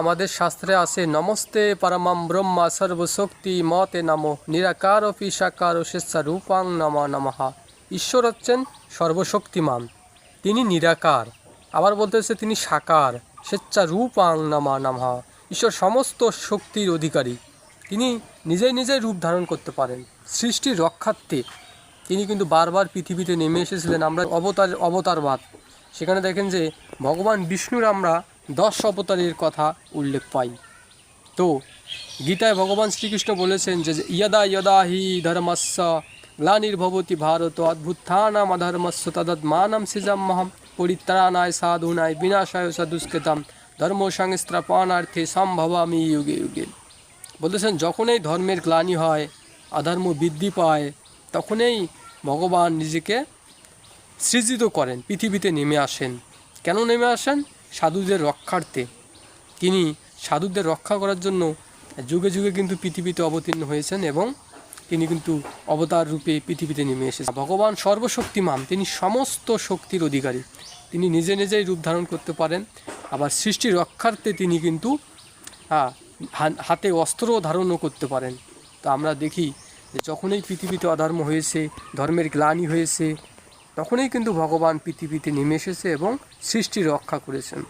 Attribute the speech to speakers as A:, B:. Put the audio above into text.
A: আমাদের শাস্ত্রে আছে নমস্তে পরমম ব্রহ্মা সর্বশক্তি মতে নমো নিরাকার সাকার স্বেচ্ছারূপাং নমঃ নমঃ। ঈশ্বর হচ্ছেন সর্বশক্তিমান, তিনি নিরাকার, আবার বলতেছে তিনি সাকার, স্বেচ্ছারূপাং নমঃ নমঃ। ঈশ্বর সমস্ত শক্তির অধিকারী, তিনি নিজেই নিজেই রূপ ধারণ করতে পারেন। সৃষ্টির রক্ষার্থে তিনি কিন্তু বারবার পৃথিবীতে নেমে এসেছিলেন। আমরা অবতারবাদ, সেখানে দেখেন যে ভগবান বিষ্ণুর আমরা 10 অবতারের কথা উল্লেখ পাই। তো গীতায় ভগবান শ্রীকৃষ্ণ বলেছেন যে ইয়দা ইয়দা হি ধর্মস্য গ্লানির্ভবতি ভারত অদ্ভুত্থানাম অধর্মস্য তদাত্মানম সৃজাম্যহম পরিত্রাণায় সাধুনায় বিনাশায় সদুষ্কৃতম ধর্ম সংস্থাপনার্থে সম্ভবামি যুগে যুগে। বলতেছেন যখনই ধর্মের গ্লানি হয়, অধর্ম বৃদ্ধি পায়, তখনই ভগবান নিজেকে সৃজিত করেন, পৃথিবীতে নেমে আসেন। কেন নেমে আসেন? সাধুদের রক্ষার্থে। তিনি সাধুদের রক্ষা করার জন্য যুগে যুগে কিন্তু পৃথিবীতে অবতীর্ণ হয়েছেন এবং তিনি কিন্তু অবতার রূপে পৃথিবীতে নেমে এসেছেন। ভগবান সর্বশক্তিমান, তিনি সমস্ত শক্তির অধিকারী, তিনি নিজে নিজেই রূপ ধারণ করতে পারেন। আবার সৃষ্টির রক্ষার্থে তিনি কিন্তু হাতে অস্ত্র ধারণও করতে পারেন। তো আমরা দেখি যে যখনই পৃথিবীতে অধর্ম হয়েছে, ধর্মের গ্লানি হয়েছে, তখনই কিন্তু ভগবান পৃথিবীতে নেমে এসেছে এবং সৃষ্টি রক্ষা করেছেন।